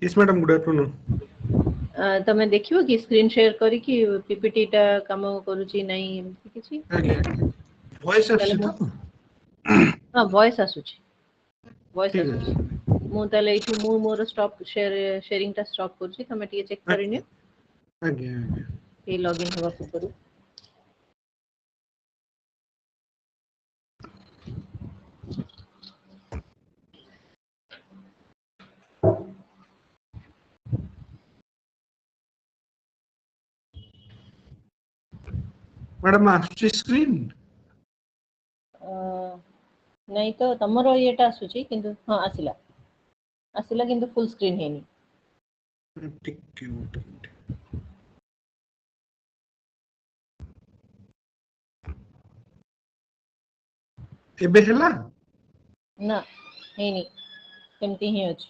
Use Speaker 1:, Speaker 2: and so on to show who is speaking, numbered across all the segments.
Speaker 1: Yes, madam. Good afternoon.
Speaker 2: तमे देखियो कि स्क्रीन शेयर करी कि पीपीटी टा काम करूची नहीं एमती किछि
Speaker 1: Voice आसी तो
Speaker 2: हां वॉइस आसुची वॉइस
Speaker 1: ठीक
Speaker 2: आसुची
Speaker 1: है
Speaker 2: मु ताले इठु मु मोर स्टॉप शेयरिंग टा स्टॉप करछि तमे टिके चेक करिनियो
Speaker 1: आगे
Speaker 2: ए लॉगिन होबा पूर्व
Speaker 1: मैडम आसुची स्क्रीन
Speaker 2: नहीं तो तमरो येटा आसुची किंतु हां आसिला आसिला किंतु फुल स्क्रीन हेनी
Speaker 1: ठीक है एबे हला
Speaker 2: ना हेनी केमती ही अछि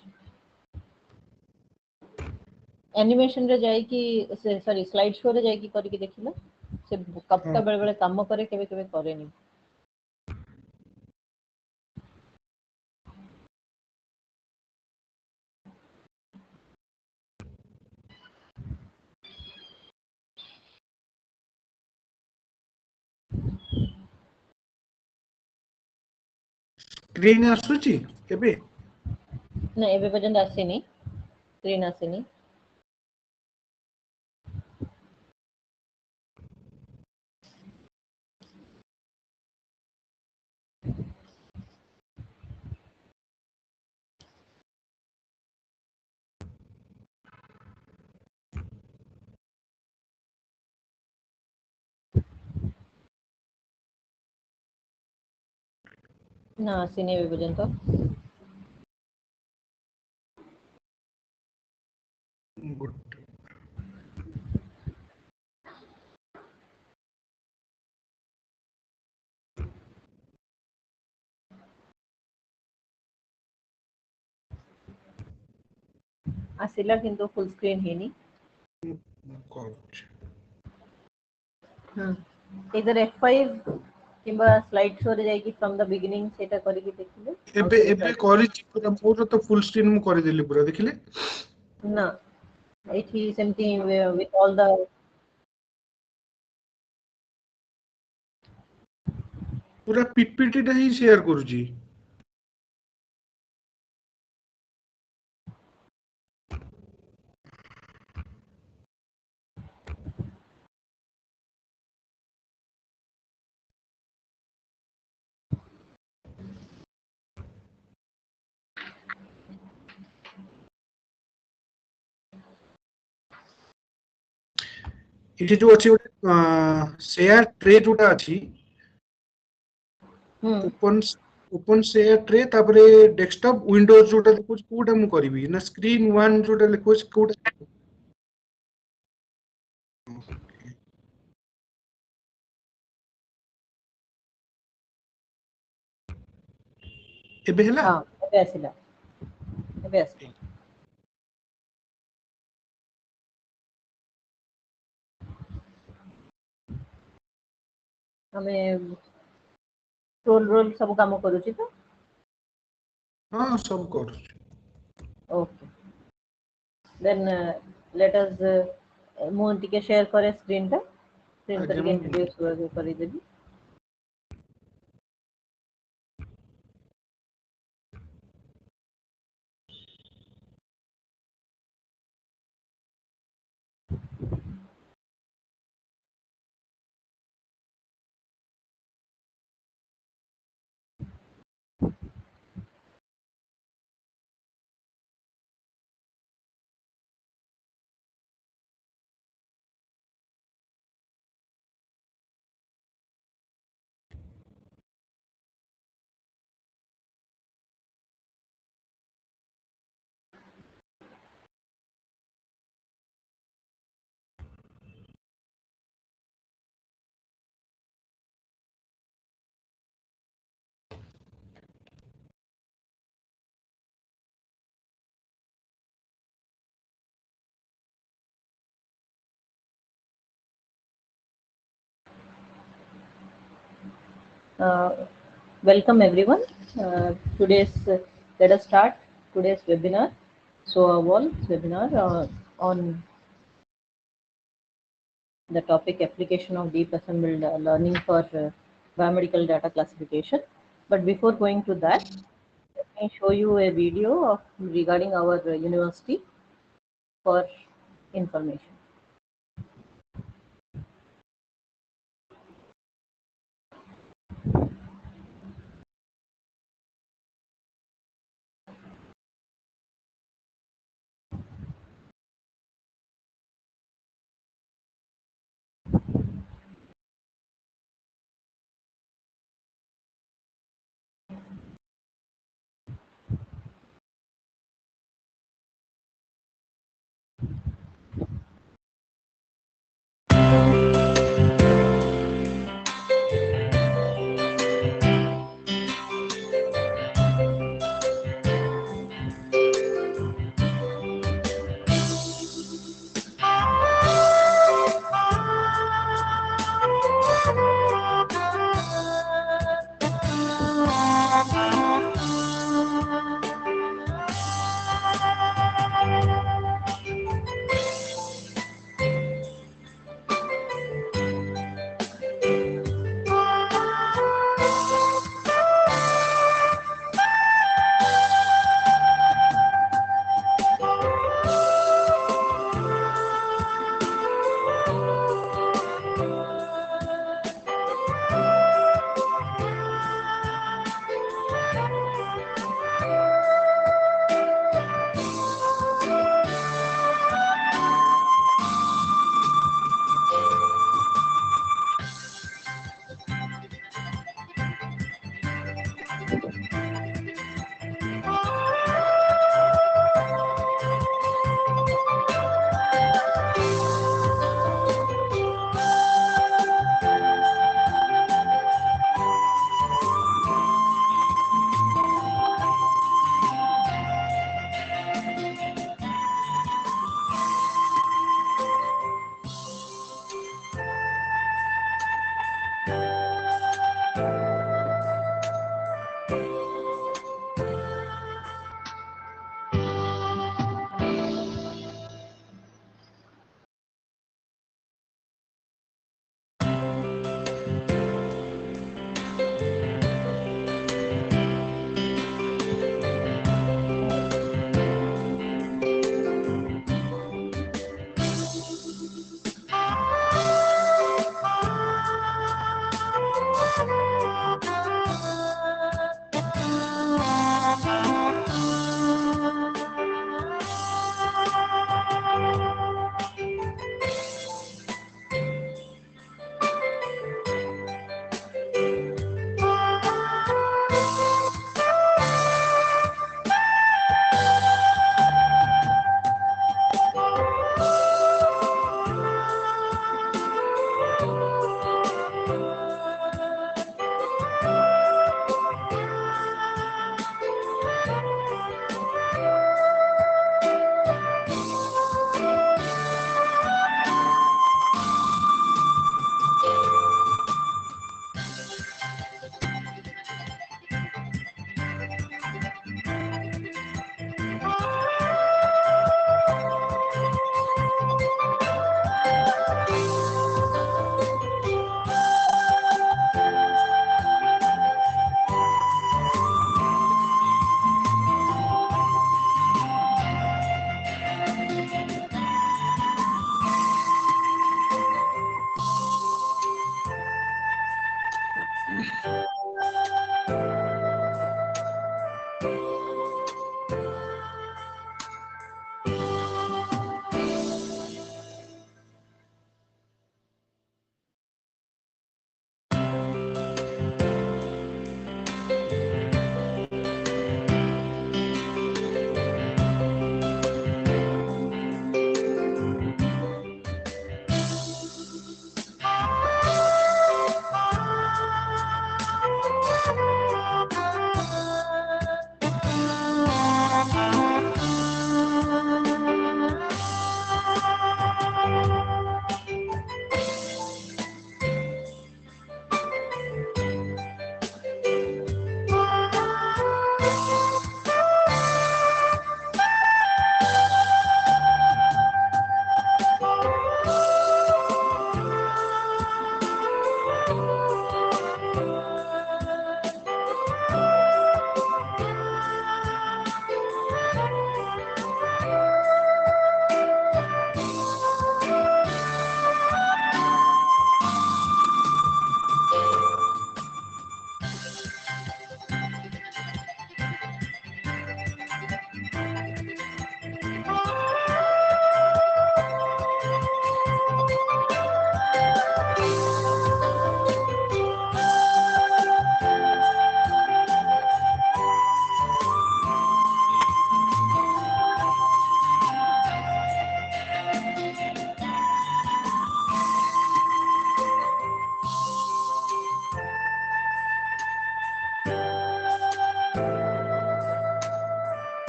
Speaker 2: एनिमेशन रे जाई कि सॉरी स्लाइड शो रे जाई कि करी कि देखिला से कपटा बेले बेले काम करे केबे केबे करेनी
Speaker 1: स्क्रीन आसुची एबे
Speaker 2: ना एबे पर्यंत आसेनी स्क्रीन आसेनी ना आसेनी एबे पर्यंत
Speaker 1: गुड
Speaker 2: आसिला किंतु फुल स्क्रीन हेनी इधर F5 किंबा स्लाइड शो रे जाई कि फ्रॉम द बिगिनिंग सेटा करी कि देखिले
Speaker 1: एबे करी पूरा मोर तो फुल स्क्रीन मु करी देली पूरा देखिले
Speaker 2: ना एठी सेमती विथ ऑल द
Speaker 1: पूरा पीपीटी टा ही शेयर करूची इथे जो अछि शेयर ट्रे जोटा अछि ओपन शेयर ट्रे तापरे डेस्कटॉप विंडोज जोटा लिखुच कोटा मु करबी ना स्क्रीन 1 जोटा लिखुच कोटा एबे हला
Speaker 2: हां एबे आसिला हमें रोल सब काम करूची तो
Speaker 1: हां सब कर
Speaker 2: ओके देन लेट अस मु टिके शेयर करे स्क्रीन टा स्क्रीन
Speaker 1: आगे
Speaker 2: करके
Speaker 1: मु
Speaker 2: इंट्रोड्यूस करी देबी welcome everyone. Let us start today's webinar. SOAWAL seminar on the topic application of deep assembled learning for biomedical data classification. But before going to that, let me show you a video of regarding our university for information.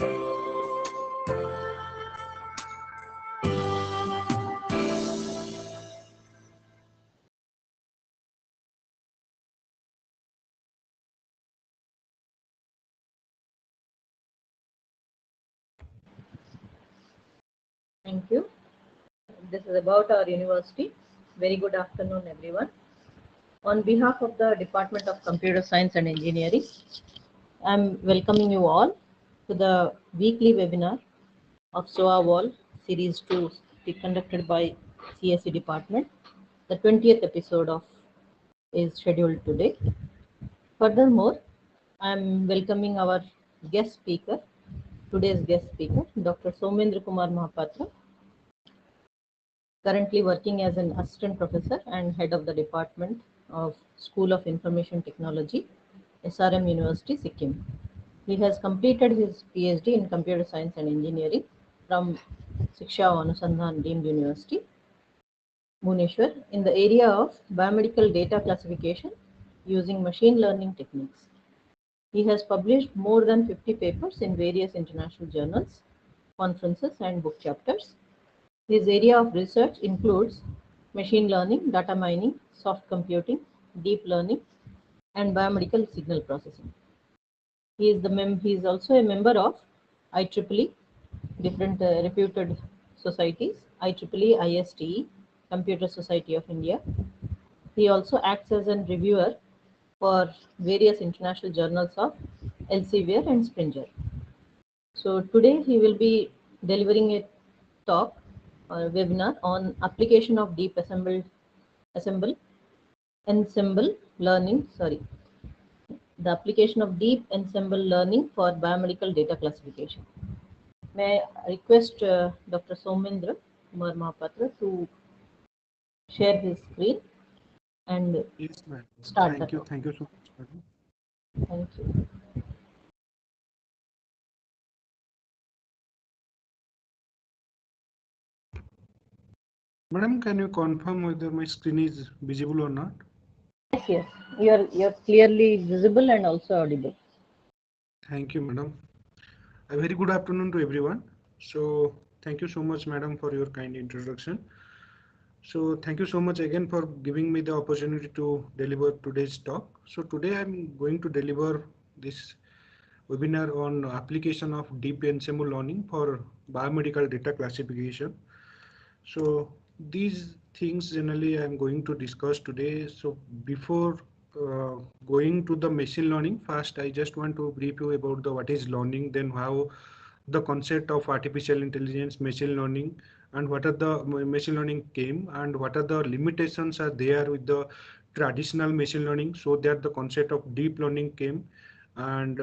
Speaker 2: Thank you. This is about our university. Very good afternoon, everyone. On behalf of the Department of Computer Science and Engineering, I'm welcoming you all to the weekly webinar of SOAWAL Series 2 conducted by CSE Department. The 20th episode of is scheduled today. Furthermore, I'm welcoming our guest speaker, today's guest speaker, Dr. Saumendra Kumar Mohapatra, currently working as an assistant professor and head of the Department of School of Information Technology, SRM University, Sikkim. He has completed his PhD in Computer Science and Engineering from Shiksha Anusandhan Deemed University, Bhubaneswar, in the area of biomedical data classification using machine learning techniques. He has published more than 50 papers in various international journals, conferences, and book chapters. His area of research includes machine learning, data mining, soft computing, deep learning, and biomedical signal processing. He is also a member of IEEE, different reputed societies, IEEE, ISTE, Computer Society of India. He also acts as a reviewer for various international journals of Elsevier and Springer. So today he will be delivering a talk or a webinar on application of deep ensemble learning. The application of deep ensemble learning for biomedical data classification. May I request Dr. Saumendra Kumar Mohapatra to share his screen and
Speaker 1: Yes, ma'am.
Speaker 2: start
Speaker 1: Thank
Speaker 2: the
Speaker 1: you.
Speaker 2: talk.
Speaker 1: Thank you so much, madam.
Speaker 2: Thank you.
Speaker 1: Madam, can you confirm whether my screen is visible or not?
Speaker 2: Yes, yes. You're clearly visible and also audible.
Speaker 1: Thank you, madam. A very good afternoon to everyone. So, thank you so much, madam, for your kind introduction. So, thank you so much again for giving me the opportunity to deliver today's talk. So, today I'm going to deliver this webinar on application of deep ensemble learning for biomedical data classification. So these things generally I'm going to discuss today. So before uh, going to the machine learning, first I just want to brief you about the what is learning, then how the concept of artificial intelligence, machine learning, and what are the machine learning came, and what are the limitations are there with the traditional machine learning, so that the concept of deep learning came, and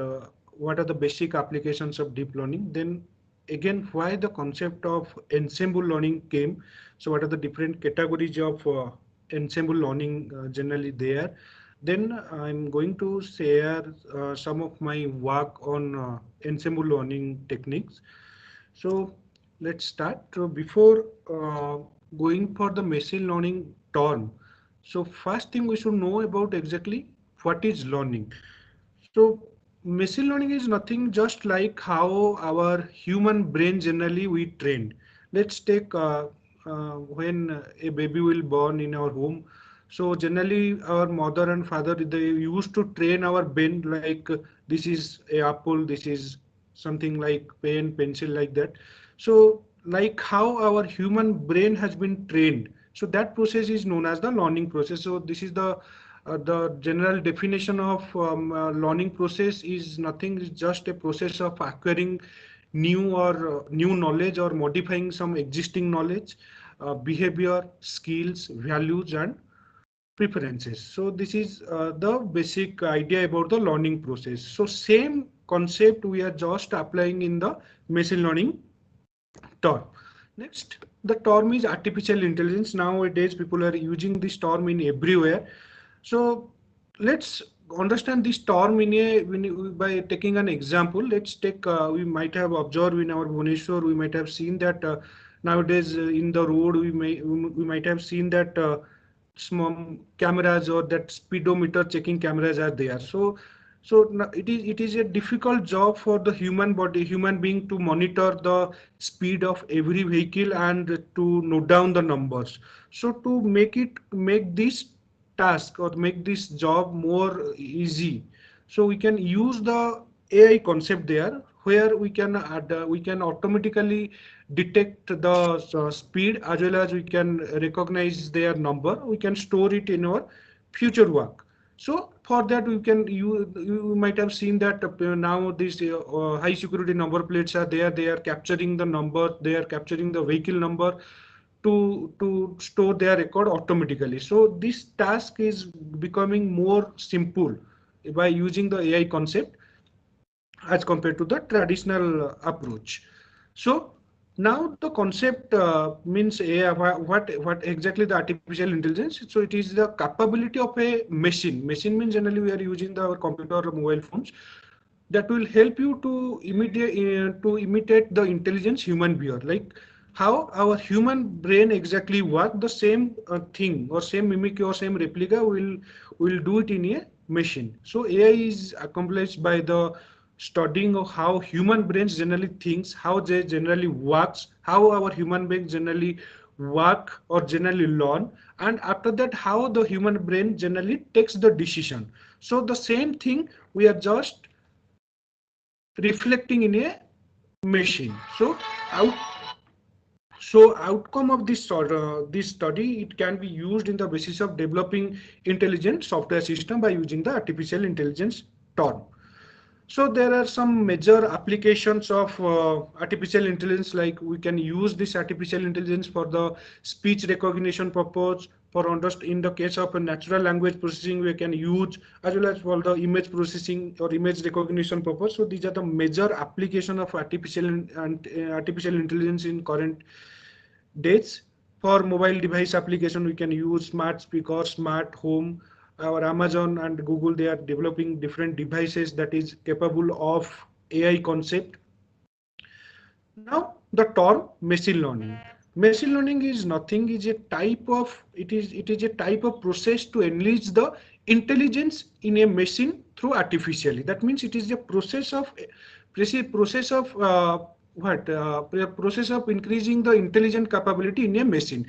Speaker 1: what are the basic applications of deep learning. Then again, why the concept of ensemble learning came. So what are the different categories of ensemble learning generally there. Then I'm going to share some of my work on ensemble learning techniques. So let's start. So before going for the machine learning term, so first thing we should know about exactly what is learning. So machine learning is nothing just like how our human brain generally we trained. Let's take when a baby will born in our home. So generally our mother and father, they used to train our brain like this is a apple, this is something like pen, pencil like that. So like how our human brain has been trained. So that process is known as the learning process. So this is the general definition of learning process is nothing, is just a process of acquiring new knowledge or modifying some existing knowledge, behavior, skills, values, and preferences. So this is the basic idea about the learning process. So same concept we are just applying in the machine learning term. Next, the term is artificial intelligence. Nowadays, people are using this term in everywhere. So let's understand this term in by taking an example. Let's take, we might have observed in our Bhubaneswar, we might have seen that nowadays in the road, we might have seen that small cameras or that speedometer checking cameras are there. So So it is a difficult job for the human being to monitor the speed of every vehicle and to note down the numbers. So to make this task or make this job more easy, so we can use the AI concept there, where we can automatically detect the speed, as well as we can recognize their number. We can store it in our future work. So for that, you might have seen that now these high security number plates are there. They are capturing the number. They are capturing the vehicle number to store their record automatically. So this task is becoming more simple by using the AI concept as compared to the traditional approach. So now the concept means AI. What exactly the artificial intelligence? So it is the capability of a machine. Machine means generally we are using our computer or mobile phones that will help you to imitate the intelligence human being, like how our human brain exactly work. The same thing or same mimic or same replica will do it in a machine. So AI is accomplished by the studying of how human brains generally thinks, how they generally works, how our human brains generally work or generally learn, and after that how the human brain generally takes the decision. So the same thing we are just reflecting in a machine. Out, outcome of this study, it can be used in the basis of developing intelligent software system by using the artificial intelligence term. So there are some major applications of artificial intelligence, like we can use this artificial intelligence for the speech recognition purpose, for in the case of a natural language processing, we can use, as well as for the image processing or image recognition purpose. So these are the major application of artificial intelligence in current days. For mobile device application, we can use smart speaker, smart home. Our Amazon and Google, they are developing different devices that is capable of AI concept. Now the term machine learning. Machine learning is nothing, is a type of it is a type of process to enrich the intelligence in a machine through artificially. That means it is a process of what process of increasing the intelligent capability in a machine.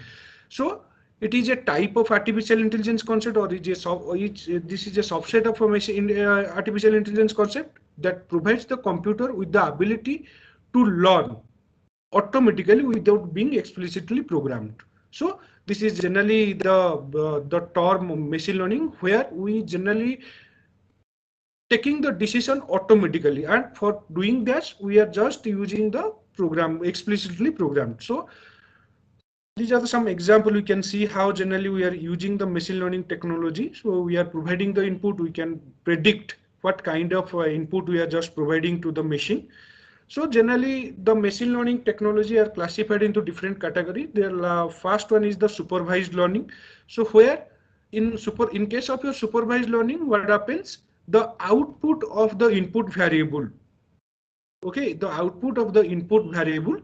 Speaker 1: So it is a type of artificial intelligence concept, or this is a subset of a machine artificial intelligence concept that provides the computer with the ability to learn automatically without being explicitly programmed. So this is generally the term machine learning, where we generally taking the decision automatically, and for doing that we are just using the program explicitly programmed. So these are some example. We can see how generally we are using the machine learning technology. So we are providing the input, we can predict what kind of input we are just providing to the machine. So generally the machine learning technology are classified into different categories. The first one is the supervised learning. So where in case of your supervised learning, what happens? The output of the input variable. Okay, the output of the input variable,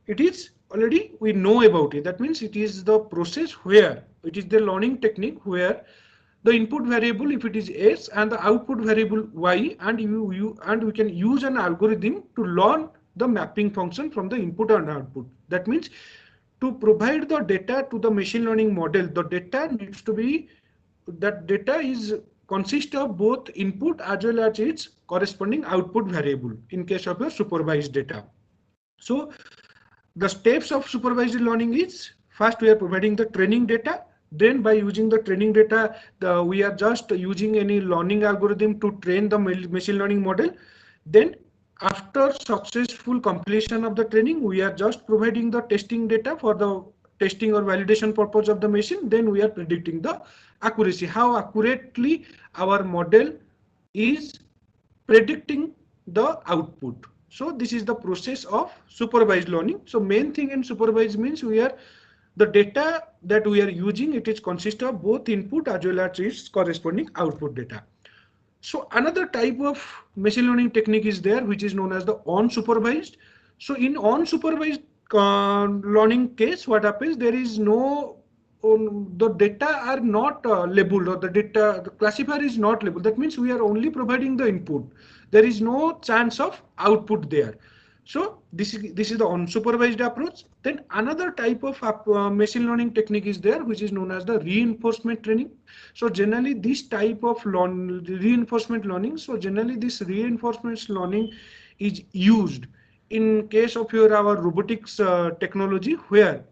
Speaker 1: it is already we know about it. That means it is the process where it is the learning technique where the input variable, if it is x, and the output variable y, and we can use an algorithm to learn the mapping function from the input and output. That means to provide the data to the machine learning model, the data needs to be, that data is consist of both input as well as its corresponding output variable in case of your supervised data. So the steps of supervised learning is, first we are providing the training data. Then by using the training data, we are just using any learning algorithm to train the machine learning model. Then after successful completion of the training, we are just providing the testing data for the testing or validation purpose of the machine. Then we are predicting the accuracy, how accurately our model is predicting the output. So this is the process of supervised learning. So main thing in supervised means we are the data that we are using, it is consist of both input as well as its corresponding output data. So another type of machine learning technique is there, which is known as the unsupervised. So in unsupervised learning case, what happens? There is no the data are not labeled, or the classifier is not labeled. That means we are only providing the input. There is no chance of output there. So this is the unsupervised approach. Then another type of machine learning technique is there, which is known as the reinforcement training. So generally this type of reinforcement learning. So generally this reinforcement learning is used in case of our robotics technology, where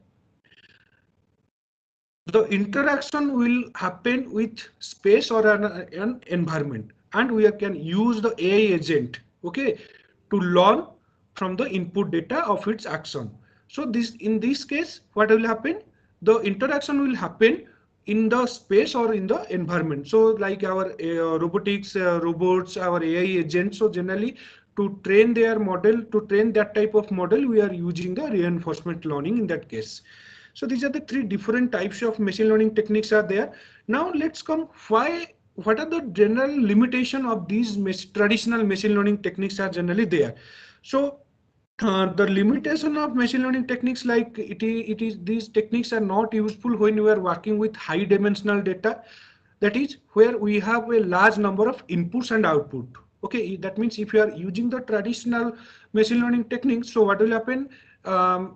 Speaker 1: the interaction will happen with space or an environment, and we can use the AI agent, okay, to learn from the input data of its action. So in this case, what will happen? The interaction will happen in the space or in the environment. So like our robotics robots, our AI agents. So generally, to train their model, to train that type of model, we are using the reinforcement learning in that case. So these are the three different types of machine learning techniques are there. Now let's come what are the general limitation of these traditional machine learning techniques are generally there. So the limitation of machine learning techniques, like it is these techniques are not useful when you are working with high dimensional data. That is where we have a large number of inputs and output. Okay, that means if you are using the traditional machine learning techniques, so what will happen?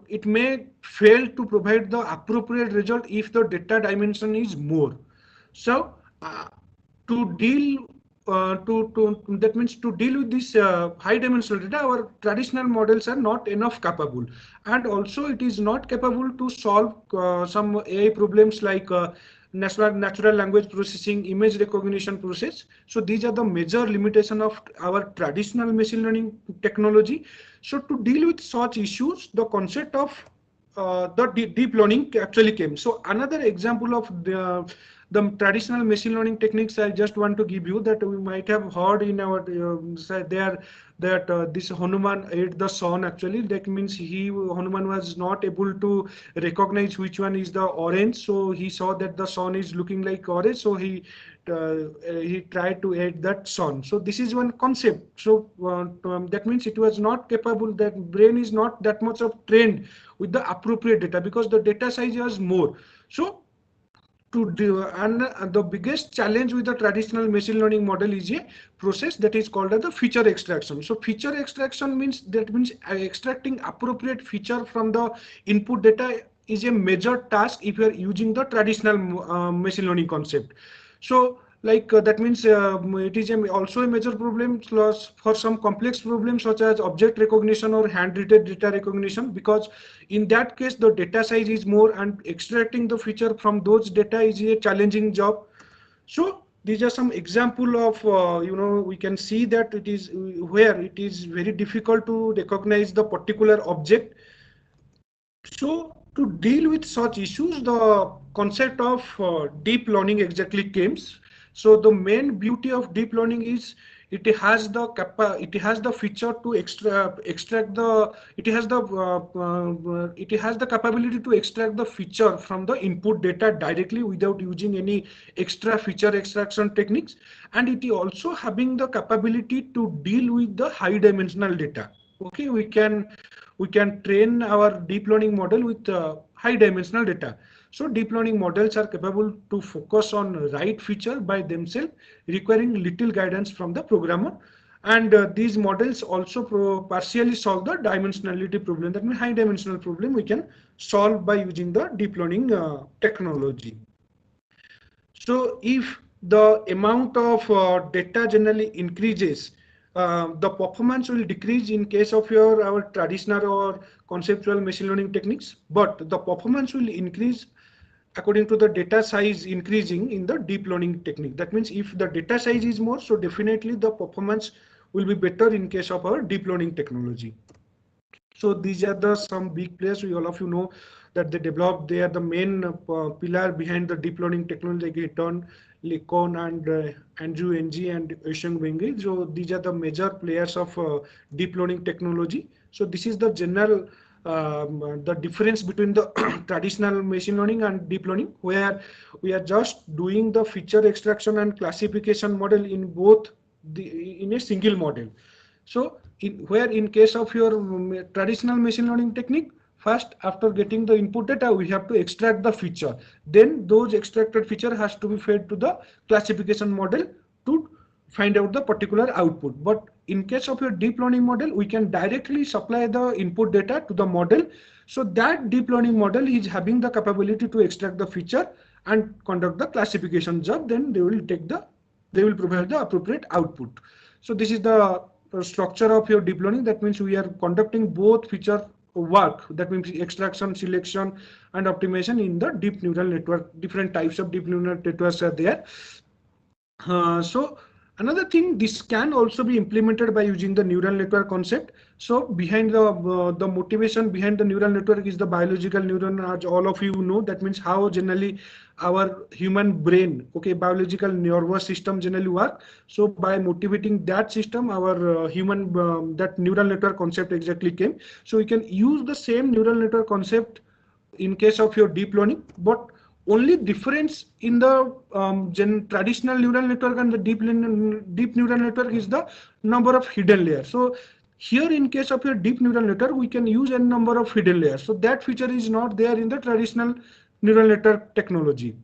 Speaker 1: It may fail to provide the appropriate result if the data dimension is more. So to deal to that means to deal with this high dimensional data, our traditional models are not enough capable, and also it is not capable to solve some AI problems like natural language processing, image recognition process. So these are the major limitation of our traditional machine learning technology. So to deal with such issues, the concept of the deep learning actually came. So another example of the traditional machine learning techniques I just want to give you, that we might have heard in our there, that this Hanuman ate the sun. Actually, that means Hanuman was not able to recognize which one is the orange. So he saw that the sun is looking like orange. So he tried to eat that sun. So this is one concept. So that means it was not capable. That brain is not that much of trained with the appropriate data, because the data size was more. So to do, and the biggest challenge with the traditional machine learning model is a process that is called as the feature extraction. So feature extraction means extracting appropriate feature from the input data is a major task if you are using the traditional machine learning concept. So like that means it is also a major problem for some complex problems such as object recognition or handwritten data recognition, because in that case the data size is more and extracting the feature from those data is a challenging job. So these are some example of we can see that it is where it is very difficult to recognize the particular object. So to deal with such issues, the concept of deep learning exactly came. So the main beauty of deep learning is it has the feature to extract the it has the capability to extract the feature from the input data directly without using any extra feature extraction techniques, and it is also having the capability to deal with the high dimensional data. Okay, we can train our deep learning model with high dimensional data. So deep learning models are capable to focus on right feature by themselves, requiring little guidance from the programmer. And these models also partially solve the dimensionality problem. That means high dimensional problem we can solve by using the deep learning technology. So if the amount of data generally increases, the performance will decrease in case of our traditional or conceptual machine learning techniques, but the performance will increase according to the data size increasing in the deep learning technique. That means if the data size is more, so definitely the performance will be better in case of our deep learning technology. So these are the some big players. All of you know that they developed. They are the main pillar behind the deep learning technology, like Eton, Lecon, and Andrew Ng and Ocean Bengal. So these are the major players of deep learning technology. So this is the general the difference between the traditional machine learning and deep learning, where we are just doing the feature extraction and classification model in both in a single model. So where in case of your traditional machine learning technique, first after getting the input data, we have to extract the feature. Then those extracted feature has to be fed to the classification model to find out the particular output. But in case of your deep learning model, we can directly supply the input data to the model. So that deep learning model is having the capability to extract the feature and conduct the classification job. Then they will provide the appropriate output. So this is the structure of your deep learning. That means we are conducting both feature work, that means extraction, selection and optimization in the deep neural network. Different types of deep neural networks are there. So another thing, this can also be implemented by using the neural network concept. So behind the motivation behind the neural network is the biological neuron, as all of you know. That means how generally our human brain, okay, biological nervous system generally work. So by motivating that system, our human that neural network concept exactly came. So we can use the same neural network concept in case of your deep learning, but only difference in the traditional neural network and the deep neural network is the number of hidden layers. So here in case of your deep neural network, we can use a number of hidden layers. So that feature is not there in the traditional neural network technology.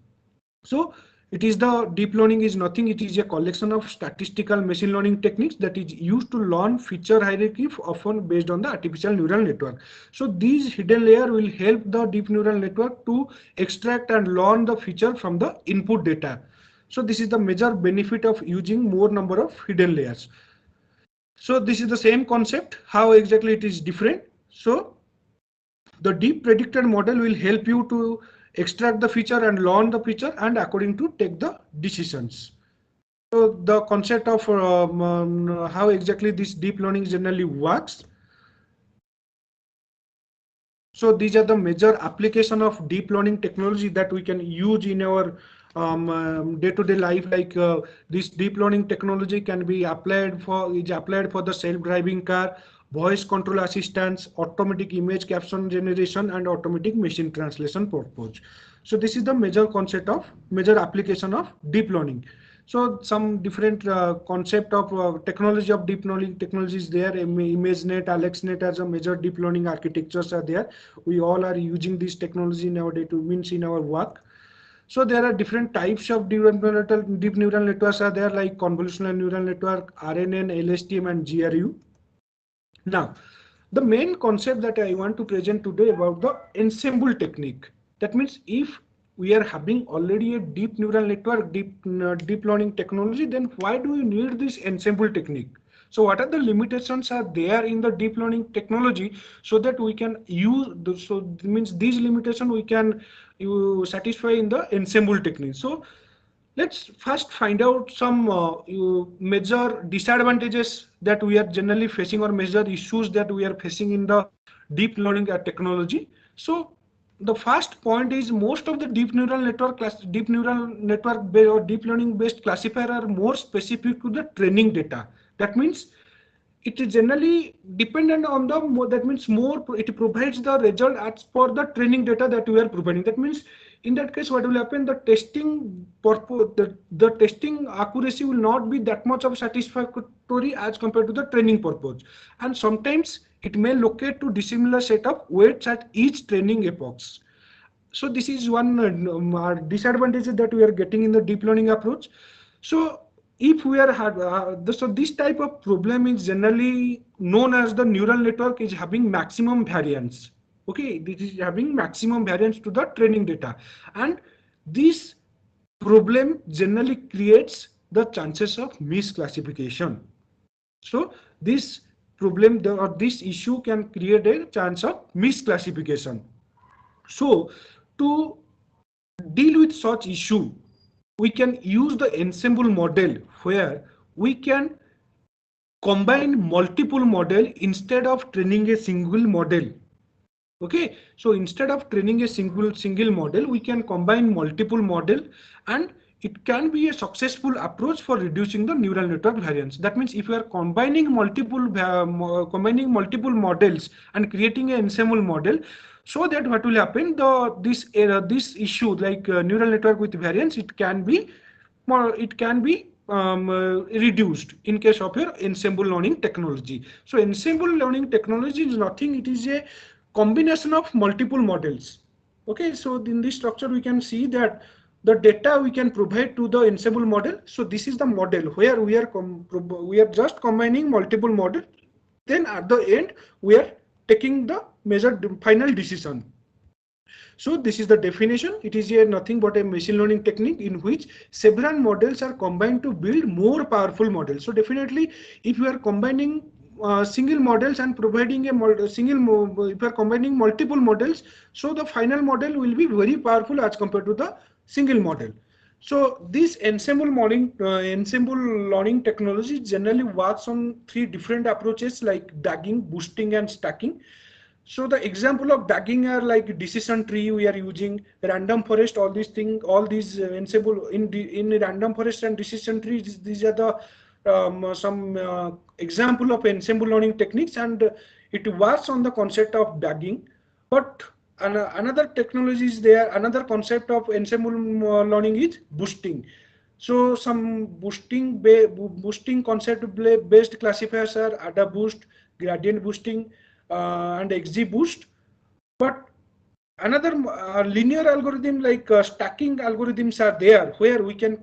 Speaker 1: So it is the deep learning is nothing. It is a collection of statistical machine learning techniques that is used to learn feature hierarchy, often based on the artificial neural network. So these hidden layer will help the deep neural network to extract and learn the feature from the input data. So this is the major benefit of using more number of hidden layers. So this is the same concept. How exactly it is different? So the deep predicted model will help you to extract the feature and learn the feature and according to take the decisions. So the concept of how exactly this deep learning generally works. So these are the major application of deep learning technology that we can use in our day-to-day life. Like this deep learning technology can be applied for the self-driving car, voice control assistance, automatic image caption generation, and automatic machine translation purpose. So this is the major application of deep learning. So some different concept of technology of deep learning technology is there. ImageNet, AlexNet as a major deep learning architectures are there. We all are using this technology in our means in our work. So there are different types of deep neural networks are there, like convolutional neural network, RNN, LSTM, and GRU. Now, the main concept that I want to present today about the ensemble technique. That means if we are having already a deep neural network, deep learning technology, then why do we need this ensemble technique? So what are the limitations are there in the deep learning technology so that we can use, so it means these limitations we can satisfy in the ensemble technique. So let's first find out some major disadvantages that we are generally facing, or major issues that we are facing in the deep learning technology. So the first point is most of the or deep learning based classifier are more specific to the training data. That means it is generally dependent on the that means more it provides the result as per the training data that we are providing. That means in that case what will happen, the testing purpose, the testing accuracy will not be that much of satisfactory as compared to the training purpose, and sometimes it may locate to dissimilar set of weights at each training epochs. So this is one disadvantage that we are getting in the deep learning approach. So if we are so this type of problem is generally known as the neural network is having maximum variance. Okay, this is having maximum variance to the training data, and this problem generally creates the chances of misclassification. So this problem or this issue can create a chance of misclassification. So to deal with such issue, we can use the ensemble model where we can combine multiple model instead of training a single model. Okay, so instead of training a single model, we can combine multiple model, and it can be a successful approach for reducing the neural network variance. That means if you are combining multiple models and creating an ensemble model, so that what will happen, this issue like neural network with variance, it can be reduced in case of your ensemble learning technology. So ensemble learning technology is nothing, it is a combination of multiple models. Okay, so in this structure we can see that the data we can provide to the ensemble model. So this is the model where we are just combining multiple models. Then at the end we are taking the final decision. So this is the definition. It is a nothing but a machine learning technique in which several models are combined to build more powerful models. So definitely, if you are combining single models and providing a if you are combining multiple models, so the final model will be very powerful as compared to the single model. So this ensemble learning technology generally works on three different approaches like bagging, boosting, and stacking. So the example of bagging are like decision tree we are using, random forest, all these things, all these ensemble in random forest and decision trees. These are the some example of ensemble learning techniques, and it works on the concept of bagging. But another technology is there. Another concept of ensemble learning is boosting. So some boosting concept based classifiers are ADA boost, gradient boosting, and XGBoost. But another linear algorithm like stacking algorithms are there where we can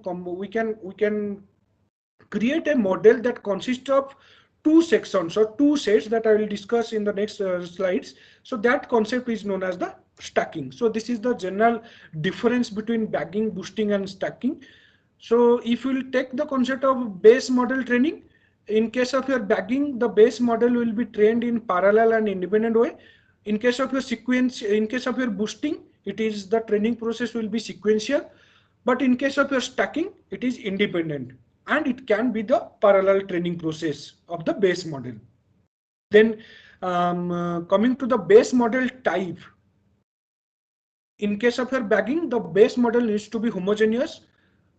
Speaker 1: create a model that consists of two sections or two sets that I will discuss in the next slides. So that concept is known as the stacking. So this is the general difference between bagging, boosting, and stacking. So if you will take the concept of base model training, in case of your bagging, the base model will be trained in parallel and independent way. In case of your boosting, it is the training process will be sequential. But in case of your stacking, it is independent, and it can be the parallel training process of the base model. Then coming to the base model type, in case of your bagging, the base model needs to be homogeneous,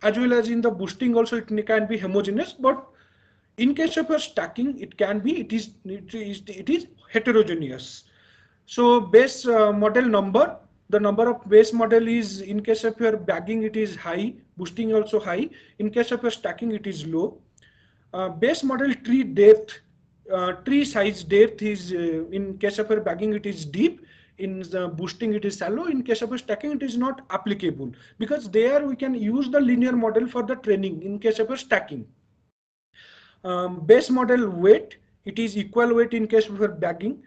Speaker 1: as well as in the boosting also it can be homogeneous. But in case of your stacking, it is heterogeneous. So base model number, the number of base model is, in case of your bagging it is high, boosting also high. In case of your stacking it is low. Base model tree depth, tree size depth is, in case of your bagging it is deep, in the boosting it is shallow. In case of stacking it is not applicable, because there we can use the linear model for the training. In case of stacking, base model weight, it is equal weight in case of your bagging.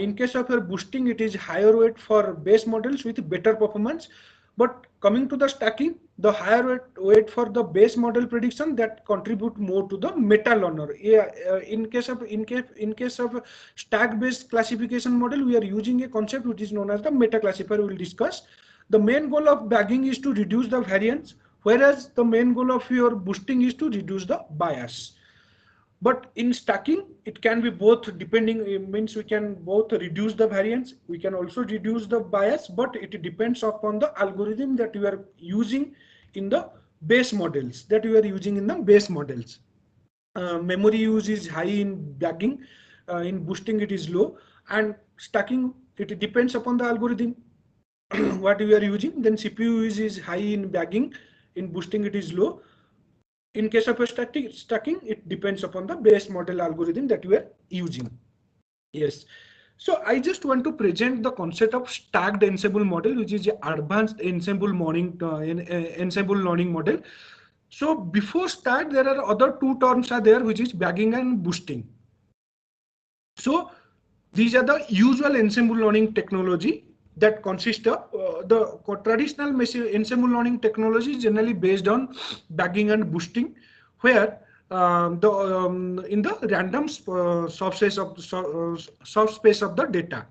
Speaker 1: In case of your boosting, it is higher weight for base models with better performance. But coming to the stacking, the higher weight for the base model prediction that contribute more to the meta learner. In case of stack based classification model, we are using a concept which is known as the meta classifier. We will discuss. The main goal of bagging is to reduce the variance, whereas the main goal of your boosting is to reduce the bias. But in stacking, it can be both, depending, it means we can both reduce the variance, we can also reduce the bias, but it depends upon the algorithm that you are using in the base models, memory use is high in bagging, in boosting it is low, and stacking, it depends upon the algorithm what you are using. Then CPU use is high in bagging, in boosting it is low. In case of a stacking, it depends upon the base model algorithm that you are using. Yes. So I just want to present the concept of stacked ensemble model, which is the advanced ensemble learning model. So before stack, there are other two terms are there, which is bagging and boosting. So these are the usual ensemble learning technology that consist of the traditional ensemble learning technology is generally based on bagging and boosting, where in the random subspace of the data.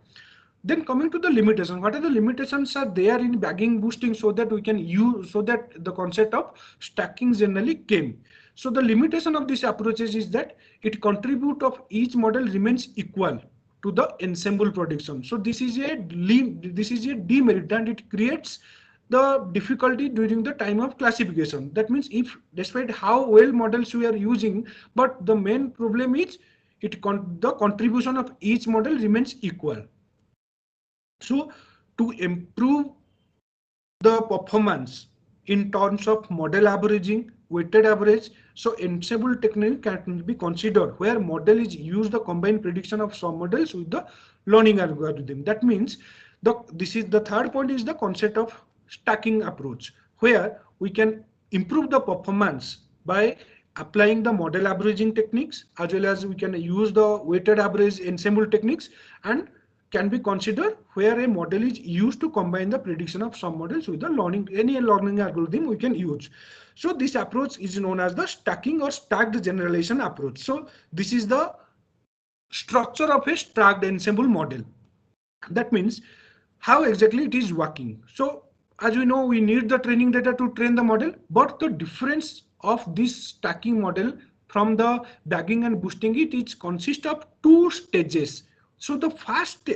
Speaker 1: Then coming to the limitation, what are the limitations are there in bagging boosting, so that we can use, so that the concept of stacking generally came. So the limitation of these approaches is that it contribute of each model remains equal to the ensemble prediction. So this is a demerit, and it creates the difficulty during the time of classification. That means if despite how well models we are using, but the main problem is the contribution of each model remains equal. So to improve the performance in terms of model averaging, weighted average, so ensemble technique can be considered, where model is used the combined prediction of some models with the learning algorithm. That means this is the third point is the concept of stacking approach, where we can improve the performance by applying the model averaging techniques, as well as we can use the weighted average ensemble techniques, and can be considered where a model is used to combine the prediction of some models with the learning, any learning algorithm we can use. So this approach is known as the stacking or stacked generalization approach. So this is the structure of a stacked ensemble model. That means how exactly it is working. So as we know, we need the training data to train the model, but the difference of this stacking model from the bagging and boosting it consists of two stages. So the first,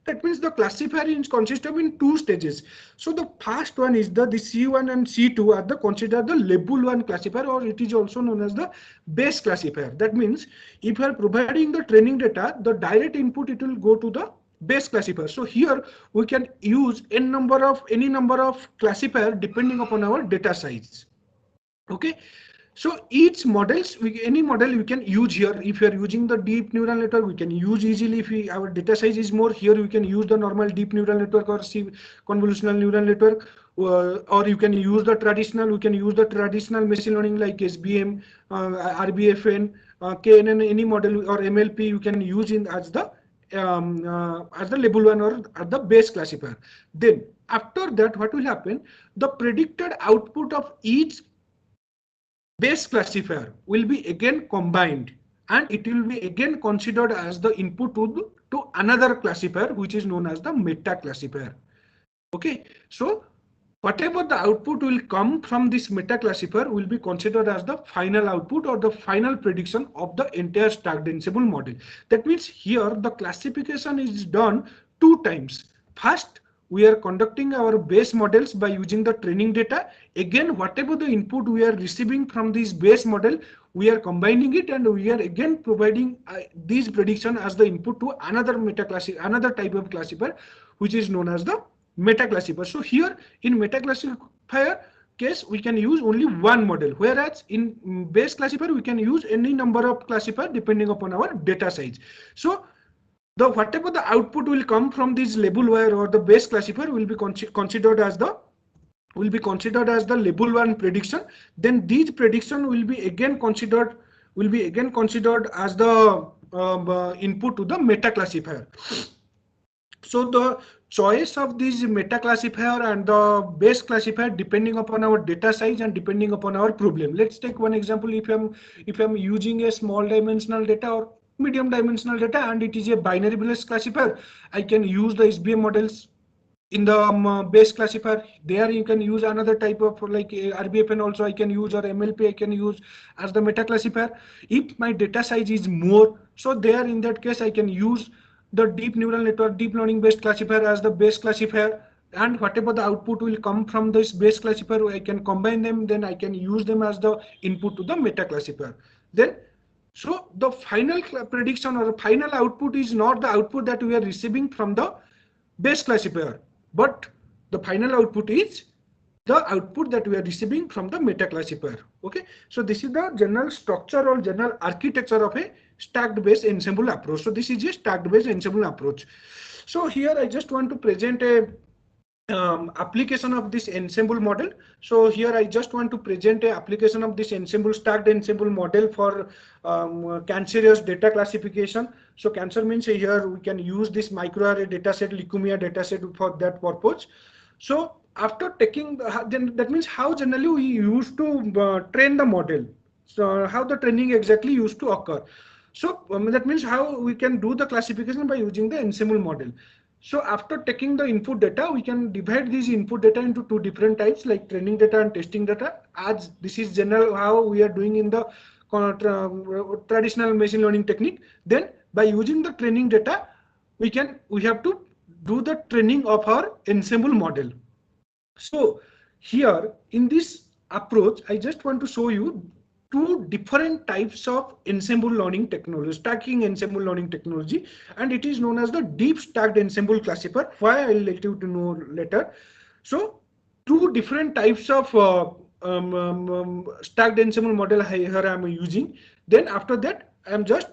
Speaker 1: that means the classifier is consists of in two stages. So the first one is the C1 and C2 are the considered the level 1 classifier, or it is also known as the base classifier. That means if you are providing the training data, the direct input it will go to the base classifier. So here we can use any number of classifier depending upon our data size. Okay, so each models, any model we can use here. If you are using the deep neural network, we can use easily. If our data size is more, here we can use the normal deep neural network or convolutional neural network, or you can use the traditional. We can use the traditional machine learning like SBM, RBFN, KNN, any model or MLP you can use in as the level 1 or at the base classifier. Then after that, what will happen? The predicted output of each base classifier will be again combined, and it will be again considered as the input to another classifier, which is known as the meta classifier. Okay, so whatever the output will come from this meta classifier will be considered as the final output or the final prediction of the entire stacked ensemble model. That means here the classification is done two times. First, we are conducting our base models by using the training data. Again, whatever the input we are receiving from this base model, we are combining it, and we are again providing these prediction as the input to another type of classifier, which is known as the meta classifier. So here in meta classifier case, we can use only one model, whereas in base classifier we can use any number of classifier depending upon our data size. So the whatever the output will come from this label wire or the base classifier will be considered as the level 1 prediction. Then these prediction will be again considered as the input to the meta classifier. So the choice of these meta classifier and the base classifier depending upon our data size and depending upon our problem. Let's take one example. If I'm using a small dimensional data or medium dimensional data and it is a binary based classifier, I can use the SBM models in the base classifier. There you can use another type of like RBFN also I can use, or MLP I can use as the meta classifier. If my data size is more, so there in that case I can use the deep neural network, deep learning based classifier as the base classifier, and whatever the output will come from this base classifier, I can combine them, then I can use them as the input to the meta classifier. Then so the final prediction or the final output is not the output that we are receiving from the base classifier, but the final output is the output that we are receiving from the meta classifier. Okay, so this is the general structure or general architecture of a stacked based ensemble approach. So this is a stacked based ensemble approach. So here I just want to present a application of this ensemble model. So here I just want to present a application of this stacked ensemble model for cancerous data classification. So cancer means here we can use this microarray dataset, leukemia dataset for that purpose. So after taking then that means how generally we used to train the model. So how the training exactly used to occur. So that means how we can do the classification by using the ensemble model. So after taking the input data, we can divide these input data into two different types, like training data and testing data. As this is general how we are doing in the traditional machine learning technique. Then by using the training data, we have to do the training of our ensemble model. So here in this approach, I just want to show you two different types of ensemble learning technology, stacking ensemble learning technology, and it is known as the deep stacked ensemble classifier. Why, I'll let you to know later. So two different types of stacked ensemble model here I am using. Then after that, I am just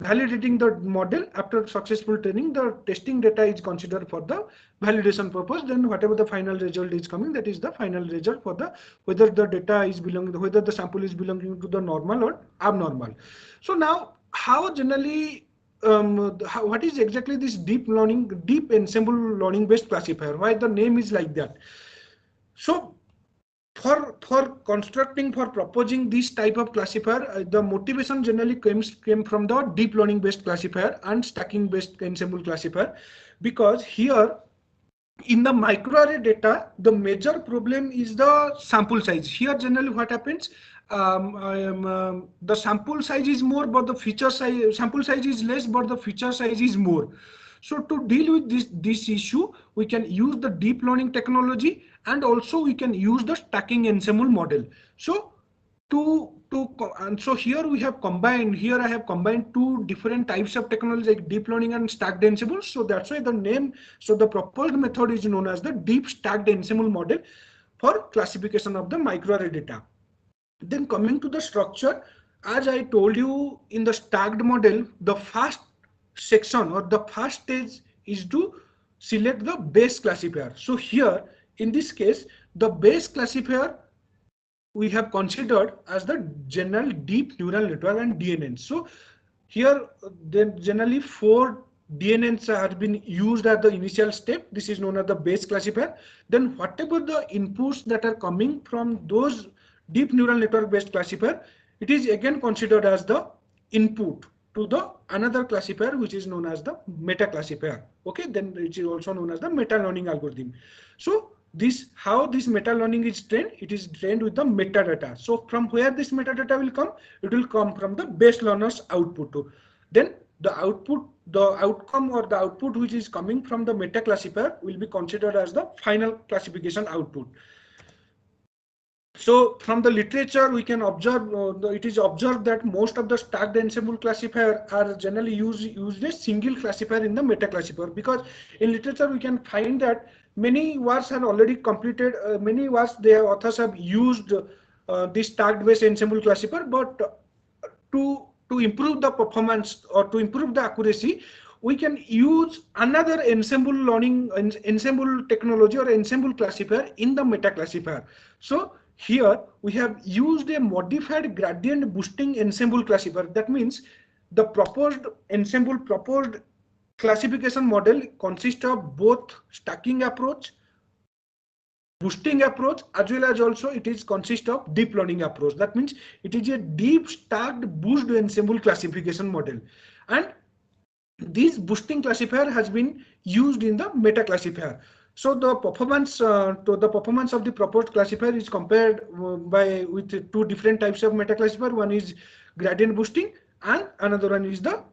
Speaker 1: validating the model. After successful training, the testing data is considered for the validation purpose. Then whatever the final result is coming, that is the final result for the whether the data is belonging, whether the sample is belonging to the normal or abnormal. So now, how generally what is exactly this deep learning, deep ensemble learning based classifier? Why the name is like that? So for constructing, for proposing this type of classifier, the motivation generally came from the deep learning based classifier and stacking based ensemble classifier, because here in the microarray data, the major problem is the sample size. Here generally what happens, the sample size is more, but the feature size, sample size is less, but the feature size is more. So to deal with this issue, we can use the deep learning technology, and also we can use the stacking ensemble model. So and so here we have combined, here I have combined two different types of technology like deep learning and stacked ensemble. So that's why the name, so the proposed method is known as the deep stacked ensemble model for classification of the microarray data. Then coming to the structure, as I told you, in the stacked model, the first section or the first stage is to select the base classifier. So here in this case, the base classifier we have considered as the general deep neural network and DNN. So here then generally 4 DNNs have been used at the initial step. This is known as the base classifier. Then whatever the inputs that are coming from those deep neural network based classifier, it is again considered as the input to the another classifier which is known as the meta classifier. Okay, then it is also known as the meta learning algorithm. So this, how this meta learning is trained, it is trained with the metadata. So from where this metadata will come, it will come from the base learner's output too. Then the output, the outcome or the output which is coming from the meta classifier will be considered as the final classification output. So from the literature we can observe, it is observed that most of the stacked ensemble classifier are generally used a single classifier in the meta classifier, because in literature we can find that many works are already completed, many works their authors have used this stacked based ensemble classifier, but to improve the performance or to improve the accuracy, we can use another ensemble learning, ensemble technology or ensemble classifier in the meta classifier. So here we have used a modified gradient boosting ensemble classifier. That means the proposed ensemble, proposed classification model consists of both stacking approach, boosting approach, as well as also it is consist of deep learning approach. That means it is a deep stacked boost ensemble classification model, and this boosting classifier has been used in the meta classifier. So the performance of the proposed classifier is compared with two different types of meta classifier. One is gradient boosting and another one is the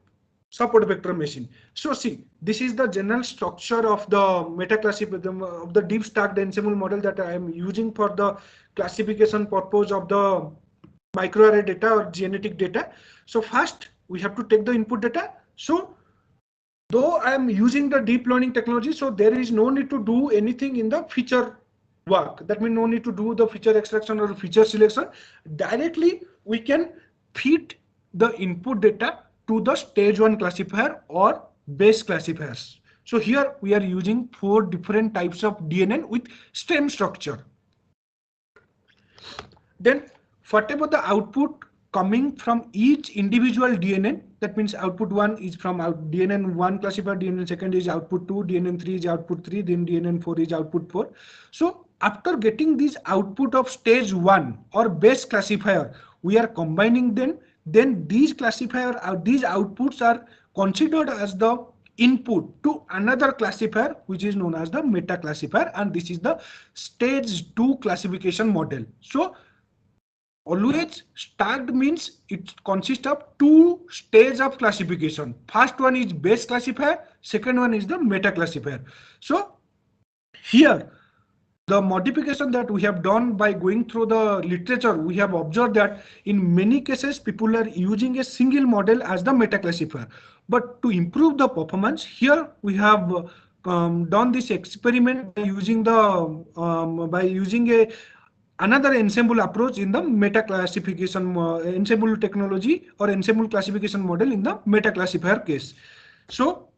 Speaker 1: support vector machine. So see, this is the general structure of the meta classifier of the deep stacked ensemble model that I am using for the classification purpose of the microarray data or genetic data. So first we have to take the input data. So though I am using the deep learning technology, so there is no need to do anything in the feature work. That means no need to do the feature extraction or feature selection. Directly we can feed the input data to the stage 1 classifier or base classifiers. So here we are using 4 different types of DNN with stem structure. Then whatever the output coming from each individual DNN, that means output 1 is from DNN 1 classifier, DNN second is output 2, DNN 3 is output 3, then DNN 4 is output 4. So after getting this output of stage 1 or base classifier, we are combining them. Then these classifier, these outputs are considered as the input to another classifier which is known as the meta classifier, and this is the stage 2 classification model. So always stacked means it consists of 2 stages of classification. First one is base classifier, second one is the meta classifier. So here the modification that we have done by going through the literature, we have observed that in many cases people are using a single model as the meta classifier. But to improve the performance, here we have done this experiment by using a another ensemble approach in the meta classification ensemble technology or ensemble classification model in the meta classifier case. So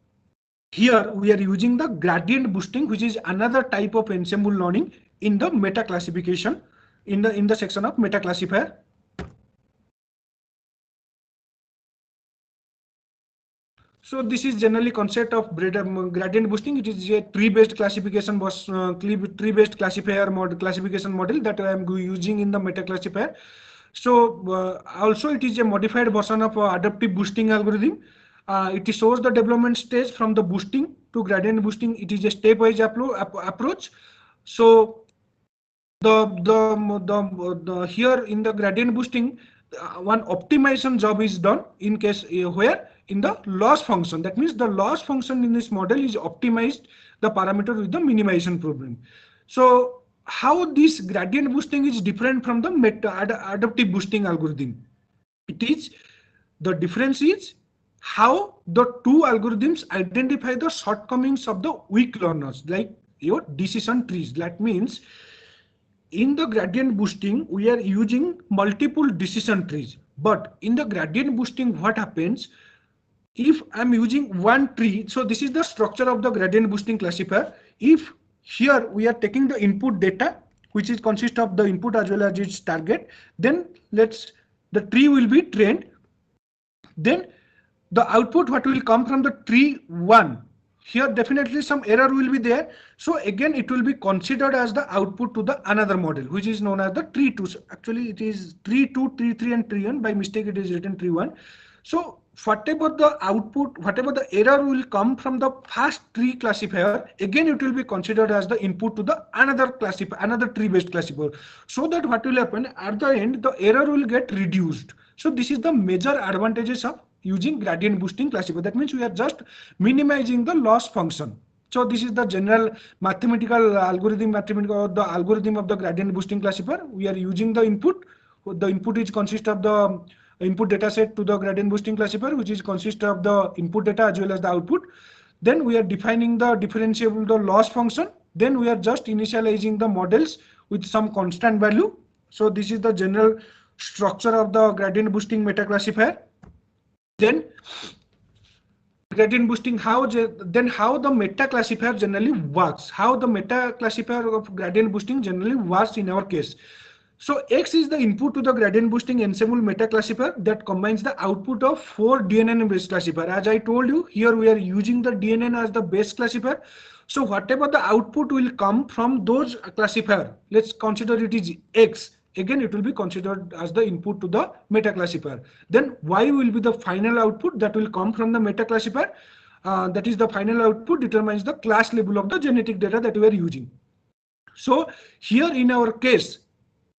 Speaker 1: here we are using the gradient boosting, which is another type of ensemble learning in the meta classification in the section of meta classifier. So this is generally concept of gradient boosting. It is a tree-based classification tree-based classifier model classification model that I am using in the meta classifier. So also it is a modified version of adaptive boosting algorithm. It shows the development stage from the boosting to gradient boosting. It is a stepwise approach. So the here in the gradient boosting, one optimization job is done in case where in the loss function. That means the loss function in this model is optimized the parameter with the minimization problem. So how this gradient boosting is different from the adaptive boosting algorithm? It is the difference is how the two algorithms identify the shortcomings of the weak learners, like your decision trees. That means in the gradient boosting, we are using multiple decision trees. But in the gradient boosting, what happens? If I'm using one tree, so this is the structure of the gradient boosting classifier. If here we are taking the input data, which is consist of the input as well as its target, then the tree will be trained. Then the output what will come from the tree 1, here definitely some error will be there. So again it will be considered as the output to the another model, which is known as the tree 2. So actually it is tree 2, tree 3 and tree 1. By mistake it is written tree 1. So whatever the output, whatever the error will come from the first tree classifier, again it will be considered as the input to the another classifier, another tree based classifier, so that what will happen at the end, the error will get reduced. So this is the major advantages of using gradient boosting classifier. That means we are just minimizing the loss function. So this is the general mathematical algorithm, or the algorithm of the gradient boosting classifier. We are using the input. The input is consist of the input data set to the gradient boosting classifier, which is consist of the input data as well as the output. Then we are defining the differentiable, the loss function. Then we are just initializing the models with some constant value. So this is the general structure of the gradient boosting meta classifier. Then gradient boosting, how the meta classifier generally works, how the meta classifier of gradient boosting generally works in our case. So X is the input to the gradient boosting ensemble meta classifier that combines the output of 4 DNN based classifier. As I told you, here we are using the DNN as the base classifier. So whatever the output will come from those classifier, let's consider it is X. Again, it will be considered as the input to the meta classifier. Then Y will be the final output that will come from the meta classifier. That is the final output determines the class level of the genetic data that we are using. So here in our case,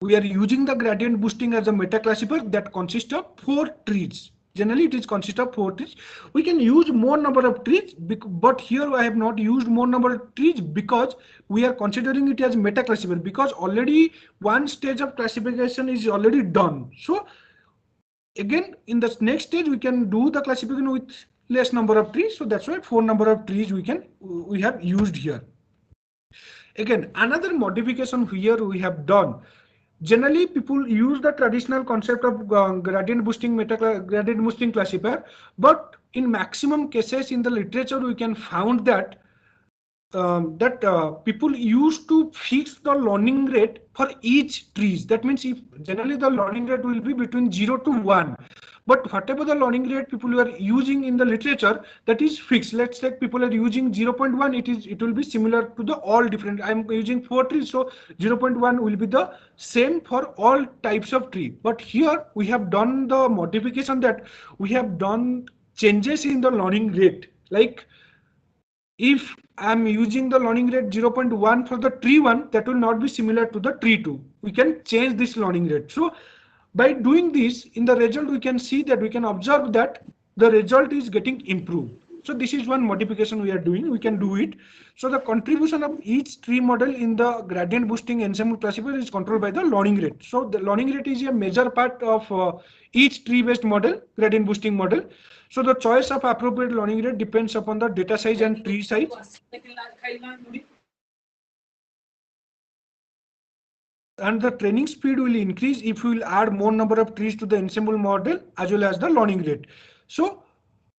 Speaker 1: we are using the gradient boosting as a meta classifier that consists of 4 trees. Generally, it is consist of 4 trees. We can use more number of trees, but here I have not used more number of trees because we are considering it as meta classifier, because already one stage of classification is already done. So again, in the next stage, we can do the classification with less number of trees. So that's why 4 number of trees we have used here. Again, another modification here we have done. Generally, people use the traditional concept of gradient boosting classifier, but in maximum cases in the literature we can found that people used to fix the learning rate for each trees. That means if generally the learning rate will be between 0 to 1. But whatever the learning rate people are using in the literature, that is fixed. Let's say people are using 0.1, it will be similar to the all different. I'm using 4 trees, so 0.1 will be the same for all types of tree. But here we have done the modification that we have done changes in the learning rate. Like if I'm using the learning rate 0.1 for the tree 1, that will not be similar to the tree 2. We can change this learning rate. So by doing this, in the result, we can see that we can observe that the result is getting improved. So this is one modification we are doing. We can do it. So the contribution of each tree model in the gradient boosting ensemble classifier is controlled by the learning rate. So the learning rate is a major part of each tree-based model, gradient boosting model. So the choice of appropriate learning rate depends upon the data size and tree size. and the training speed will increase if we will add more number of trees to the ensemble model as well as the learning rate. So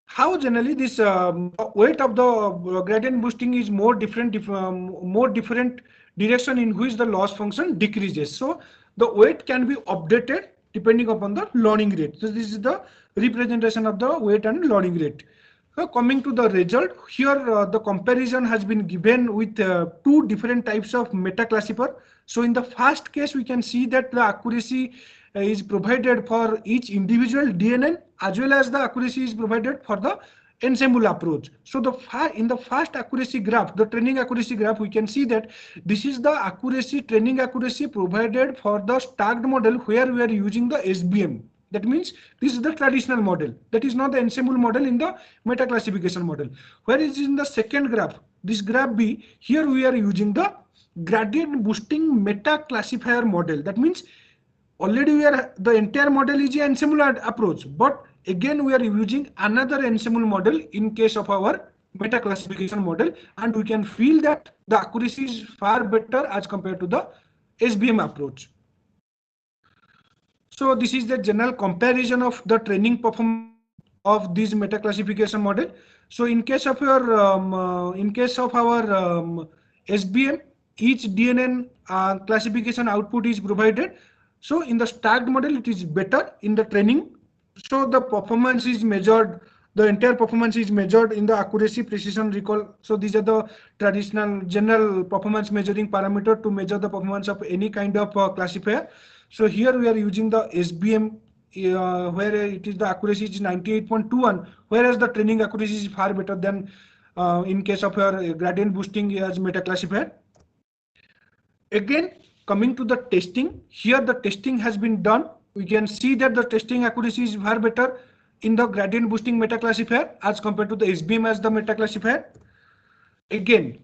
Speaker 1: how generally this weight of the gradient boosting is more different, more different direction in which the loss function decreases. So the weight can be updated depending upon the learning rate. So this is the representation of the weight and learning rate. So coming to the result, here the comparison has been given with two different types of meta classifier. So in the first case, we can see that the accuracy is provided for each individual DNN as well as the accuracy is provided for the ensemble approach. So in the first accuracy graph, the training accuracy graph, we can see that this is the accuracy, training accuracy provided for the stacked model where we are using the SBM. That means this is the traditional model. That is not the ensemble model in the meta classification model. Whereas in the second graph, this graph B, here we are using the gradient boosting meta classifier model. That means already we are the entire model is an ensemble approach, but again we are using another ensemble model in case of our meta classification model, and we can feel that the accuracy is far better as compared to the SBM approach. So this is the general comparison of the training performance of this meta classification model. So in case of your in case of our SBM, each DNN classification output is provided. So in the stacked model, it is better in the training. So the performance is measured. The entire performance is measured in the accuracy, precision, recall. So these are the traditional general performance measuring parameter to measure the performance of any kind of classifier. So here we are using the SBM where it is the accuracy is 98.21, whereas the training accuracy is far better than in case of your gradient boosting as meta classifier. Again, coming to the testing, here the testing has been done. We can see that the testing accuracy is far better in the gradient boosting meta classifier as compared to the SBM as the meta classifier. Again,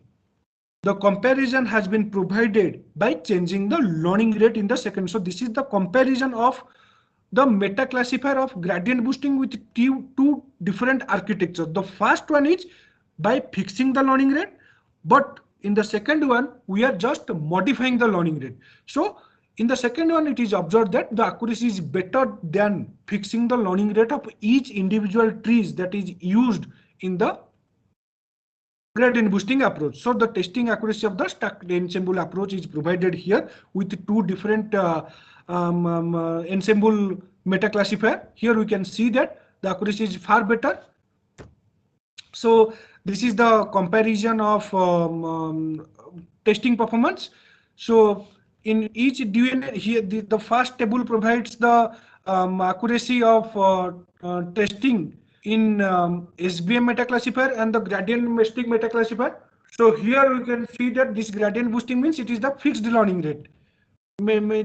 Speaker 1: the comparison has been provided by changing the learning rate in the second. So this is the comparison of the meta classifier of gradient boosting with two different architectures. The first one is by fixing the learning rate, but in the second one, we are just modifying the learning rate. So in the second one, it is observed that the accuracy is better than fixing the learning rate of each individual trees that is used in the gradient boosting approach. So the testing accuracy of the stacked ensemble approach is provided here with two different ensemble meta classifier. Here we can see that the accuracy is far better. So this is the comparison of testing performance. So in each DNA here, the first table provides the accuracy of testing in SBM meta classifier and the gradient boosting meta classifier. So here we can see that this gradient boosting means it is the fixed learning rate,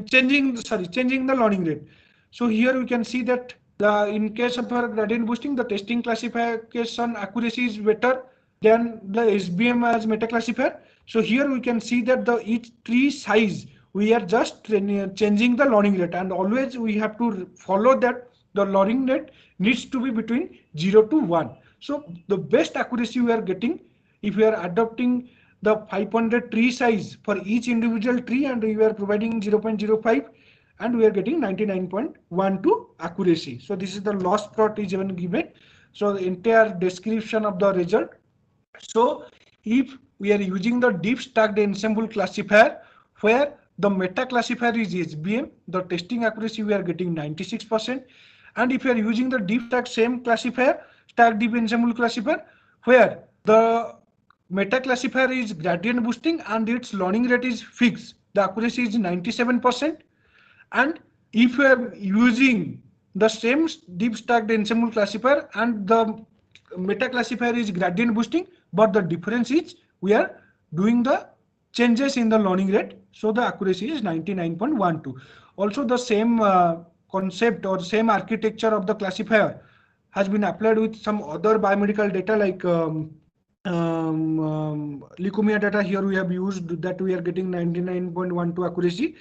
Speaker 1: changing the learning rate. So here we can see that in case of our gradient boosting, the testing classification accuracy is better than the SBM as meta classifier. So here we can see that the each tree size we are just changing the learning rate, and always we have to follow that the learning rate needs to be between 0 to 1. So the best accuracy we are getting if we are adopting the 500 tree size for each individual tree, and we are providing 0.05, and we are getting 99.12 accuracy. So this is the loss plot is even given. So the entire description of the result. So if we are using the deep stacked ensemble classifier where the meta classifier is SBM, the testing accuracy we are getting 96%. And if you are using the deep stack same classifier, stack deep ensemble classifier, where the meta classifier is gradient boosting and its learning rate is fixed, the accuracy is 97%. And if you are using the same deep stacked ensemble classifier and the meta classifier is gradient boosting, but the difference is we are doing the changes in the learning rate, so the accuracy is 99.12. Also the same concept or same architecture of the classifier has been applied with some other biomedical data like leukemia data. Here we have used that we are getting 99.12 accuracy.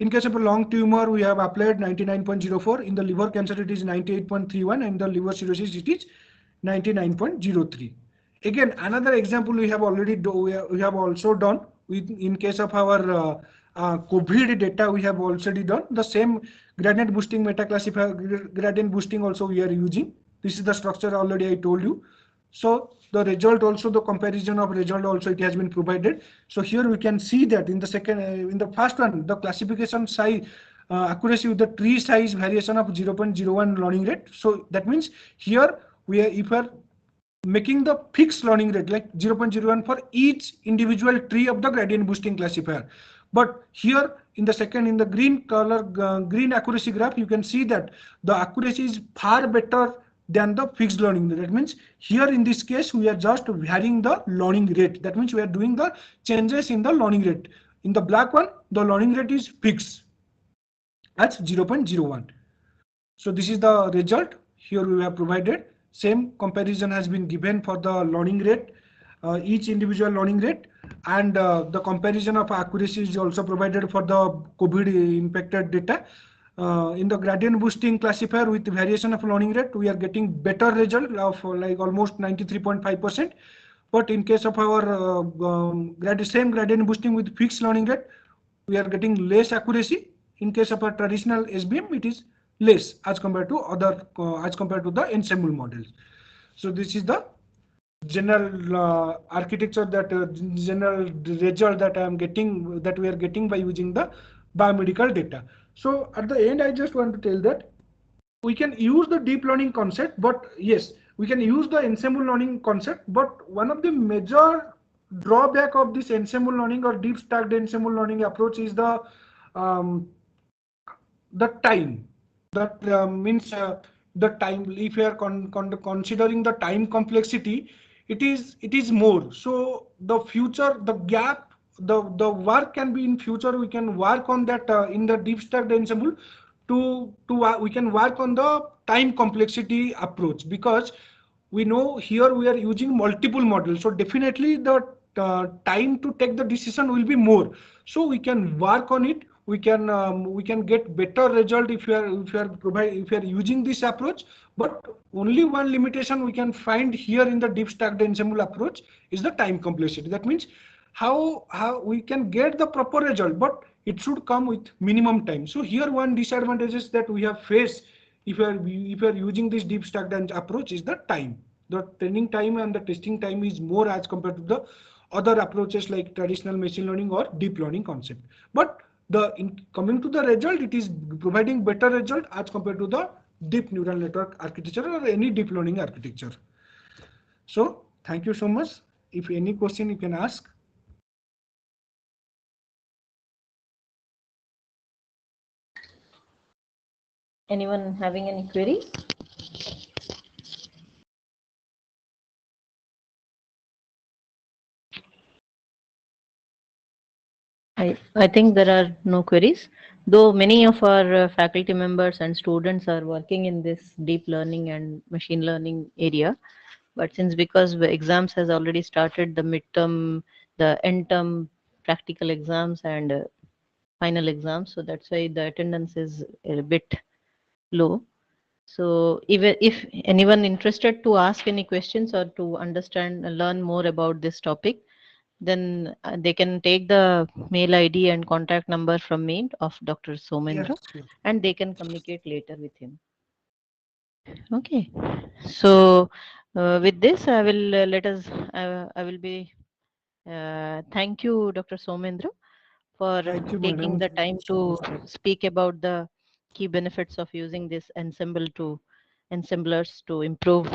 Speaker 1: In case of a long tumor, we have applied 99.04. In the liver cancer, it is 98.31, and the liver cirrhosis, it is 99.03. Again, another example we have already we have also done with in case of our COVID data we have already done. The same gradient boosting meta classifier, gradient boosting also we are using. This is the structure already I told you. So the result also, the comparison of result also it has been provided. So here we can see that in the second, in the first one, the classification size accuracy with the tree size variation of 0.01 learning rate. So that means here we are, if we are making the fixed learning rate like 0.01 for each individual tree of the gradient boosting classifier. But here in the second, in the green color, green accuracy graph, you can see that the accuracy is far better than the fixed learning rate. That means here in this case, we are just varying the learning rate. That means we are doing the changes in the learning rate. In the black one, the learning rate is fixed at 0.01. So this is the result. Here we have provided. Same comparison has been given for the learning rate, each individual learning rate, and the comparison of accuracy is also provided for the COVID impacted data. In the gradient boosting classifier with variation of learning rate, we are getting better result of like almost 93.5%. But in case of our same gradient boosting with fixed learning rate, we are getting less accuracy. In case of a traditional SBM, it is less as compared to other as compared to the ensemble models. So this is the general architecture, that general result that I am getting, that we are getting by using the biomedical data. So at the end, I just want to tell that we can use the deep learning concept, but yes, we can use the ensemble learning concept, but one of the major drawback of this ensemble learning or deep stacked ensemble learning approach is um, the time. That means the time, if you are considering the time complexity, it is more. So the future, the gap, the work can be in future, we can work on that in the deep stacked ensemble to we can work on the time complexity approach, because we know here we are using multiple models, so definitely the time to take the decision will be more. So we can work on it. We can get better result if you are using this approach. But only one limitation we can find here in the deep stacked ensemble approach is the time complexity. That means how we can get the proper result, but it should come with minimum time. So here one disadvantages that we have faced if you are using this deep stacked approach is the time. The training time and the testing time is more as compared to the other approaches like traditional machine learning or deep learning concept. But coming to the result, it is providing better result as compared to the deep neural network architecture or any deep learning architecture. So thank you so much. If any question you can ask.
Speaker 2: Anyone having any queries? I think there are no queries, though many of our faculty members and students are working in this deep learning and machine learning area. But since because the exams has already started, the midterm, the end term practical exams and final exams, so that's why the attendance is a bit low. So even if anyone interested to ask any questions or to understand and learn more about this topic, then they can take the mail ID and contact number from me of Dr.
Speaker 1: Yes,
Speaker 2: Saumendra,
Speaker 1: sure.
Speaker 2: and they can communicate later with him. Okay. So with this, I will let us. I will be. Thank you, Dr. Saumendra, for
Speaker 1: Thank you,
Speaker 2: taking
Speaker 1: madam.
Speaker 2: the
Speaker 1: Thank
Speaker 2: time
Speaker 1: you so
Speaker 2: to
Speaker 1: much.
Speaker 2: speak about the key benefits of using this ensemblers to improve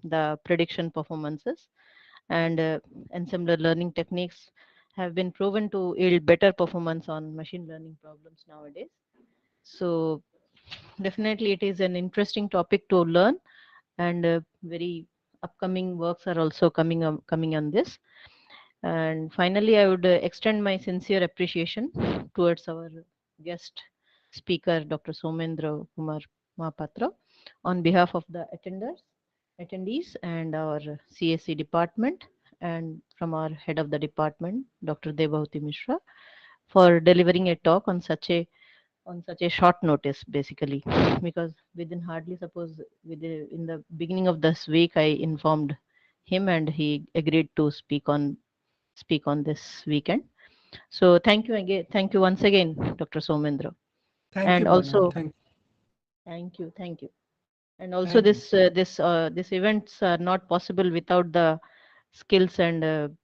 Speaker 2: the prediction performances. And ensembler learning techniques have been proven to yield better performance on machine learning problems nowadays. So definitely it is an interesting topic to learn, and very upcoming works are also coming on this. And finally, I would extend my sincere appreciation towards our guest speaker, Dr. Saumendra Kumar Mohapatra, on behalf of the attendees and our CSE department, and from our head of the department, Dr. Devabhuti Mishra, for delivering a talk on such a short notice, basically, because within hardly suppose in the beginning of this week I informed him and he agreed to speak on this weekend. So thank you again. Thank you once again, Dr. Saumendra.
Speaker 1: Thank
Speaker 2: And
Speaker 1: you, madam.
Speaker 2: also, thank you. And also,
Speaker 1: Thank you.
Speaker 2: this events are not possible without the skills and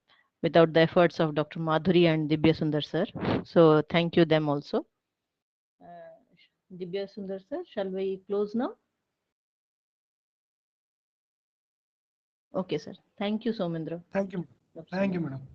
Speaker 2: without the efforts of Dr. Madhuri and Dibya Sundar sir. So thank you them also. Dibya Sundar sir, shall we close now? Okay, sir. Thank you, Saumendra.
Speaker 1: Thank you.
Speaker 2: Dr.
Speaker 1: Thank you,
Speaker 2: Saumendra.
Speaker 1: madam.